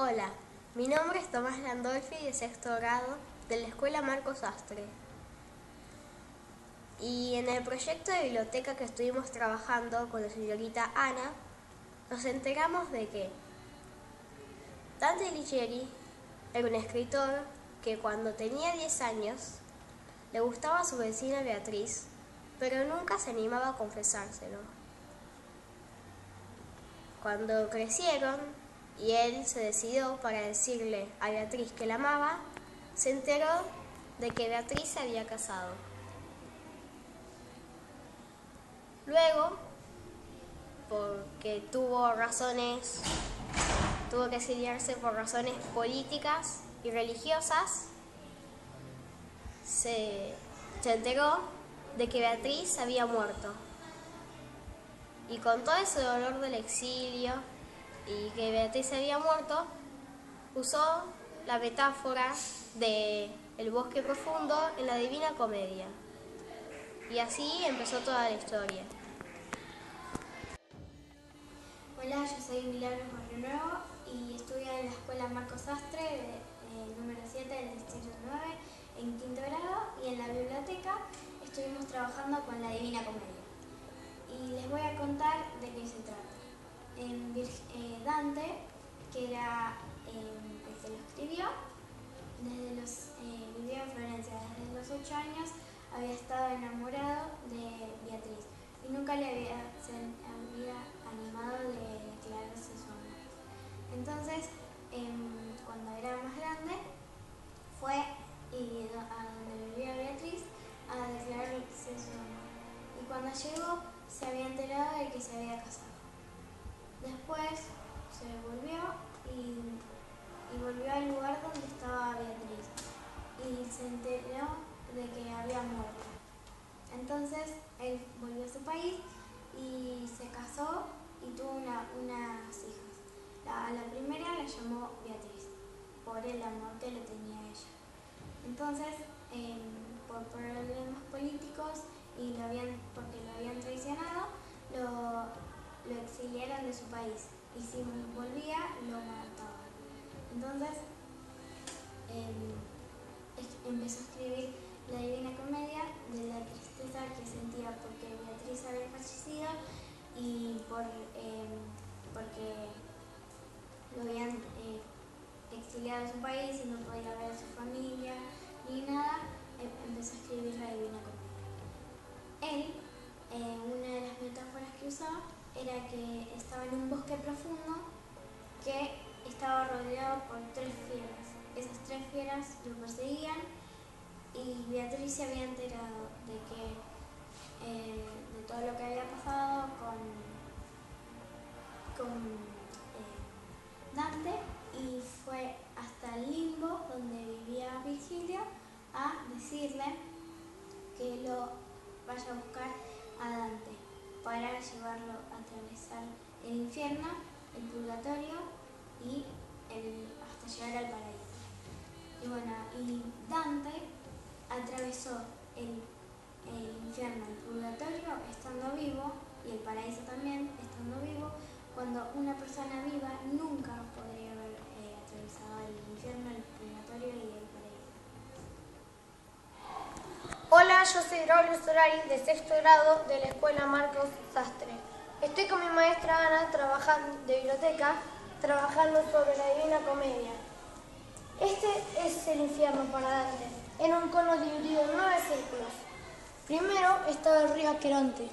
Hola, mi nombre es Tomás Landolfi de sexto grado de la Escuela Marcos Sastre. Y en el proyecto de biblioteca que estuvimos trabajando con la señorita Ana, nos enteramos de que Dante Alighieri era un escritor que cuando tenía 10 años le gustaba a su vecina Beatriz, pero nunca se animaba a confesárselo. Cuando crecieron y él se decidió para decirle a Beatriz que la amaba, se enteró de que Beatriz se había casado. Luego, porque tuvo que exiliarse por razones políticas y religiosas, se enteró de que Beatriz había muerto. Y con todo ese dolor del exilio y que Beatriz había muerto, usó la metáfora de el bosque profundo en la Divina Comedia. Y así empezó toda la historia. Hola, yo soy Milagros Barrio Nuevo y estudio en la Escuela Marcos Sastre, número 7 del Distrito 9, en quinto grado, y en la biblioteca estuvimos trabajando con la Divina Comedia. Y les voy a contar de qué se trata. Dante, que era el que lo escribió, vivió en Florencia desde los 8 años, había estado enamorado de Beatriz y nunca se había animado de declararse su amor. Entonces, cuando era más grande, fue a donde vivía Beatriz a declararse su amor. Y cuando llegó, se había enterado de que se había casado. Después se volvió y volvió al lugar donde estaba Beatriz y se enteró de que había muerto. Entonces él volvió a su país y se casó y tuvo unas hijas. A la primera la llamó Beatriz por el amor que le tenía a ella. Entonces, por problemas políticos y porque lo habían traicionado, lo exiliaron de su país y si volvía lo mataban. Entonces empezó a escribir la Divina Comedia de la tristeza que sentía porque Beatriz había fallecido y porque lo habían exiliado de su país y no podía ver a su familia ni nada. Empezó a escribir la Divina Comedia. Él, una de las metáforas que usaba era que estaba en un bosque profundo que estaba rodeado por 3 fieras. Esas 3 fieras lo perseguían y Beatriz se había enterado de todo lo que había pasado con Dante y fue hasta el limbo donde vivía Virgilio a decirle que lo vaya a buscar a Dante para llevarlo a atravesar el infierno, el purgatorio y hasta llegar al paraíso. Y Dante atravesó el infierno, el purgatorio estando vivo y el paraíso también estando vivo, cuando una persona viva nunca podría haber atravesado el infierno, el purgatorio y el paraíso. Hola, yo soy Braulio Solari de sexto grado de la Escuela Marcos Sastre. Estoy con mi maestra Ana de biblioteca, trabajando sobre la Divina Comedia. Este es el infierno para Dante, en un cono dividido en 9 círculos. Primero estaba el río Aqueronte,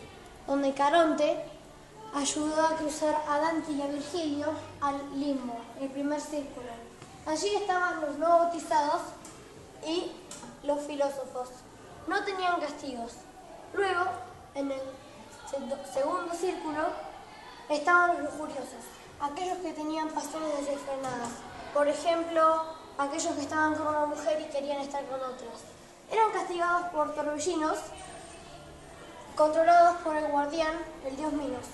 donde Caronte ayudó a cruzar a Dante y a Virgilio al limbo, el primer círculo. Allí estaban los no bautizados y los filósofos. No tenían castigos. Luego, en el segundo círculo, estaban los lujuriosos, aquellos que tenían pasiones desenfrenadas. Por ejemplo, aquellos que estaban con una mujer y querían estar con otras. Eran castigados por torbellinos, controlados por el guardián, el dios Minos.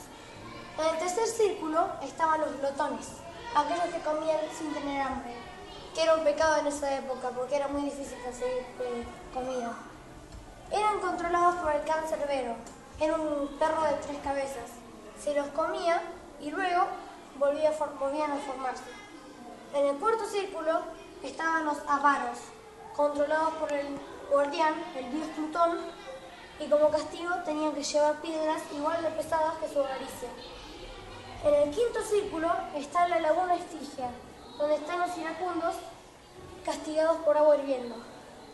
En el tercer círculo estaban los glotones, aquellos que comían sin tener hambre, que era un pecado en esa época porque era muy difícil conseguir comida. Eran controlados por el can Cerbero, era un perro de 3 cabezas. Se los comía y luego volvían a formarse. En el cuarto círculo estaban los avaros, controlados por el guardián, el dios Plutón, y como castigo tenían que llevar piedras igual de pesadas que su avaricia. En el quinto círculo está la laguna Estigia, donde están los iracundos castigados por agua hirviendo.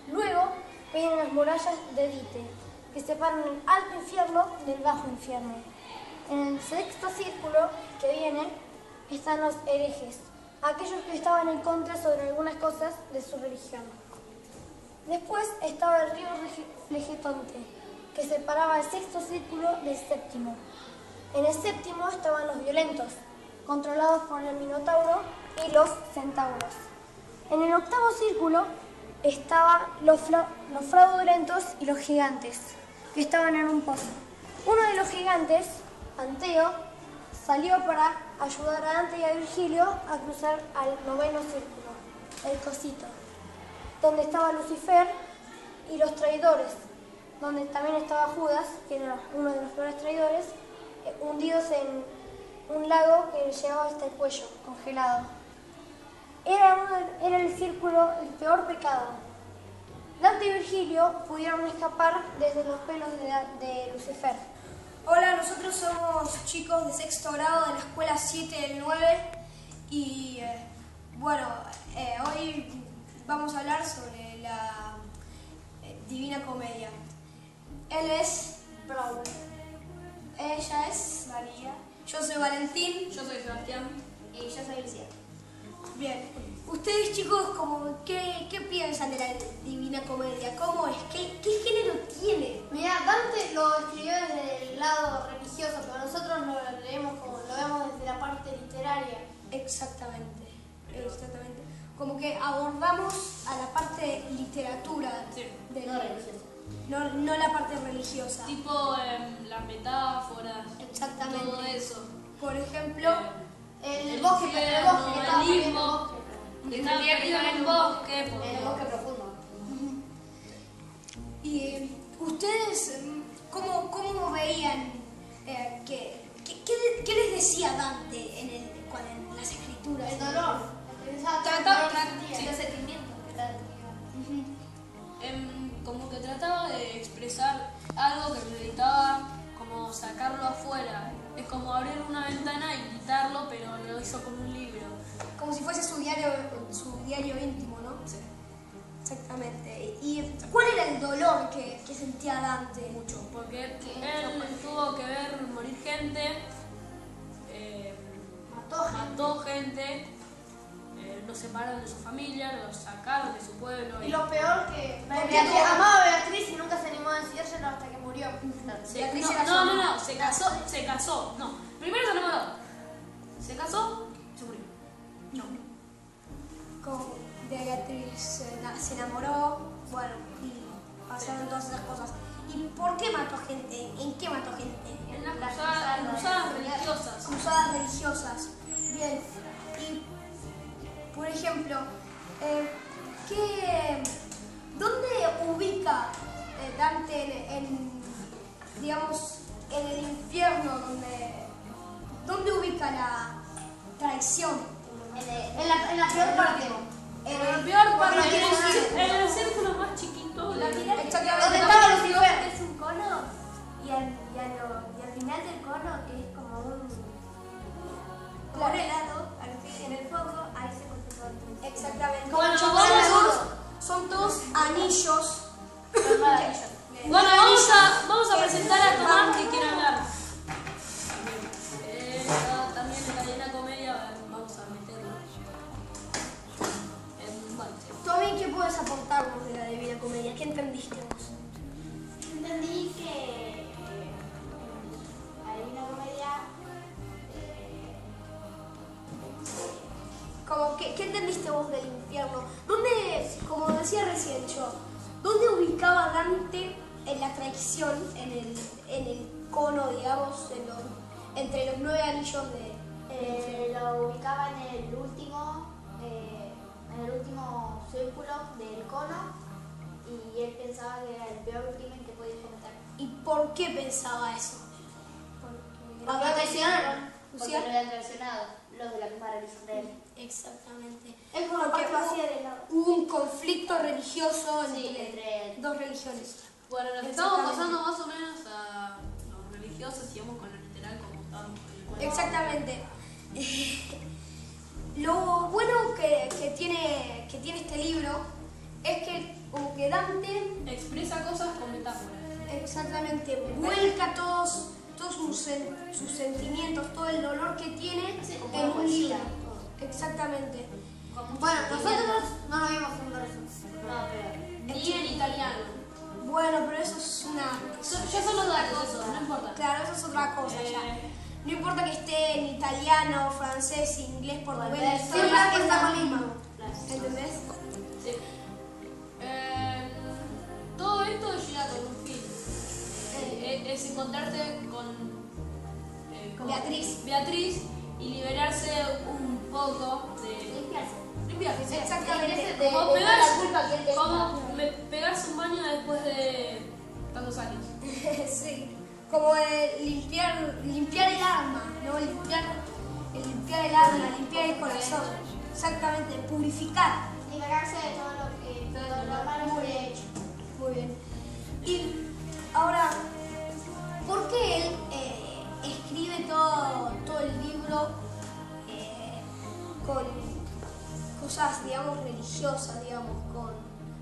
Luego vienen las murallas de Dite, que separan el alto infierno del bajo infierno. En el sexto círculo que viene están los herejes, aquellos que estaban en contra sobre algunas cosas de su religión. Después estaba el río Flegetonte, que separaba el sexto círculo del séptimo. En el séptimo estaban los violentos, controlados por el Minotauro y los centauros. En el octavo círculo estaban los fraudulentos y los gigantes, que estaban en un pozo. Uno de los gigantes, Anteo, salió para ayudar a Dante y a Virgilio a cruzar al noveno círculo, el Cosito, donde estaba Lucifer y los traidores, donde también estaba Judas, que era uno de los peores traidores, hundidos en un lago que llegaba hasta el cuello, congelado. Era el círculo el peor pecado. Dante y Virgilio pudieron escapar desde los pelos de Lucifer. Hola, nosotros somos chicos de sexto grado de la escuela 7 del 9 y hoy vamos a hablar sobre la Divina Comedia. Él es Braulio, ella es María, yo soy Valentín, Yo soy Sebastián. Y yo soy Lucía. Bien, ustedes chicos, ¿qué piensan de la Divina Comedia? ¿Cómo es? ¿Qué género tiene? Mira, Dante lo escribió desde el lado religioso, pero nosotros lo vemos desde la parte literaria. Exactamente. Como que abordamos a la parte de literatura Sí. del No religiosa. no la parte religiosa. Tipo las metáforas, Exactamente. todo eso. Por ejemplo, El bosque, que estaba perdiendo el bosque. Que estaba perdido en el bosque. En el bosque profundo. y ustedes, ¿cómo veían qué les decía Dante en las escrituras? El dolor. Sí. Los sentimientos que Dante tenía. Como que trataba de expresar algo que necesitaba como sacarlo afuera. Es como abrir una ventana y quitarlo, pero lo hizo con un libro. Como si fuese su diario íntimo, ¿no? Sí. Exactamente. ¿Y cuál era el dolor que sentía Dante? Mucho, porque él tuvo que ver morir gente, mató gente, los separaron de su familia, los sacaron de su pueblo. Y lo peor que Beatriz amaba a Beatriz y nunca se animó a decírselo hasta que murió. Beatriz era su mamá. No, se casó, no. Primero se enamoró, se casó, se murió. No. De Beatriz se enamoró, bueno, y pasaron todas esas cosas. ¿Y por qué mató gente? ¿En qué mató gente? En las cruzadas religiosas. Cruzadas religiosas. Bien. Y, por ejemplo, ¿dónde ubica Dante digamos, en el infierno? ¿Dónde ubica la traición? En la peor parte. En La el peor parte porque en el círculo más chiquito. Exactamente. ¿Dónde estaba Lucifer? Es un cono y al final del cono, que es como un helado, al fin, en el fondo, ahí se concentró todo. Exactamente. Bueno, son todos anillos. Bueno, vamos a presentar a Tomás que quiere hablar. También en la Divina Comedia vamos a meterlo. Bueno, Tommy, ¿qué puedes aportarnos de la Divina Comedia? ¿Qué entendiste vos? Entendí que la Divina Comedia ¿Qué entendiste vos del infierno? ¿Dónde, como decía recién yo, dónde ubicaba Dante en la traición, en el cono, digamos, entre los 9 anillos de... lo ubicaba en el último círculo del cono y él pensaba que era el peor crimen que podía cometer. ¿Y por qué pensaba eso? Porque Porque traicionaron. Porque lo habían traicionado. los de la misma religión de él. Exactamente. Es como Porque que hubo un conflicto religioso Sí, entre dos religiones. Bueno, nos estamos pasando más o menos a lo religioso, sigamos con lo literal como estábamos con el cuento. Exactamente. Lo bueno que tiene este libro es que como que Dante Expresa cosas con metáforas. exactamente vuelca todos sus sentimientos, todo el dolor que tiene como en una un poesía. libro. Exactamente. Bueno, nosotros no lo vimos en verso. No, pero ni en italiano. Bueno, pero eso es una... Ya son los datos, eso, no importa. Claro, eso es otra cosa ya. No importa que esté en italiano, francés, inglés, portugués, Siempre siempre está lo lo mismo. ¿Entendés? Sí. Todo esto llega con un fin. Es encontrarte con Beatriz y liberarse un poco de... Limpiarse. Exactamente. Como pegarse, culpa que él tenía. como pegarse un baño después de tantos años. Sí. Como limpiar el alma, ¿no? Limpiar el alma, limpiar el corazón. Exactamente, purificar. Liberarse de todo lo malo que había hecho. Muy bien. Y ahora, ¿por qué él escribe todo el libro con cosas, digamos, religiosas, digamos, con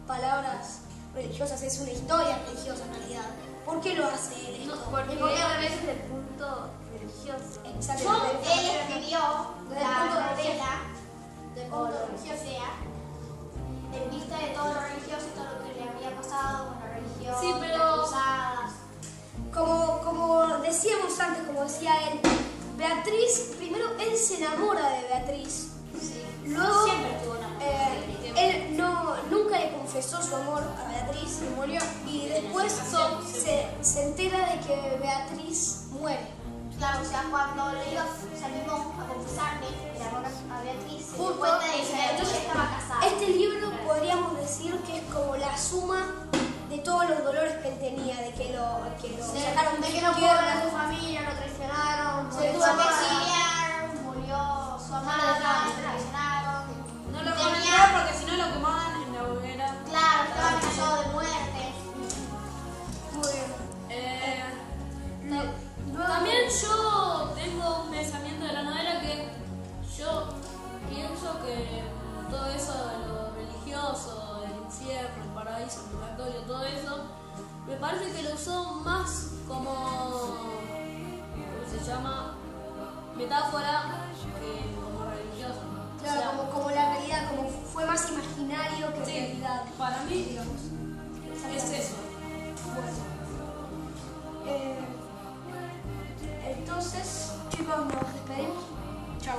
palabras religiosas? Es una historia religiosa en realidad. ¿Por qué lo hace él esto? Porque a veces el punto religioso. Exactamente. Él escribió Desde el la punto de novela de punto religioso, en vista de todo lo religioso y todo lo que le había pasado con la religión, Sí, pero- las cruzadas. Como decíamos antes, como decía él, Beatriz, primero él se enamora de Beatriz. Luego, Siempre estuvo enamorado. él nunca le confesó su amor a Beatriz, se murió, y después se entera de que Beatriz muere. Claro, o sea, cuando le iba se animó a confesarle el amor a Beatriz, se dio Justo, cuenta de que Beatriz ya estaba casada. Este libro podríamos decir que es como la suma de todos los dolores que él tenía, de que lo sacaron de de que su no pudo tierra. ver a su familia, lo traicionaron, Se se tuvo tuvo que que exiliar, murió su amada, lo traicionaron. No lo Tenía- comenté porque si no lo quemaban en la hoguera. Claro, estaba amenazado de muerte. Muy bien. También yo tengo un pensamiento de la novela que yo pienso que todo eso de lo religioso, el infierno, el paraíso, el purgatorio, todo eso, me parece que lo usó más como, ¿cómo se llama? Metáfora que como religioso. Claro, O sea, como la realidad, como fue más imaginario que sí, realidad. para mí, digamos, es eso. Bueno. Entonces, chicos, nos despedimos. Chau.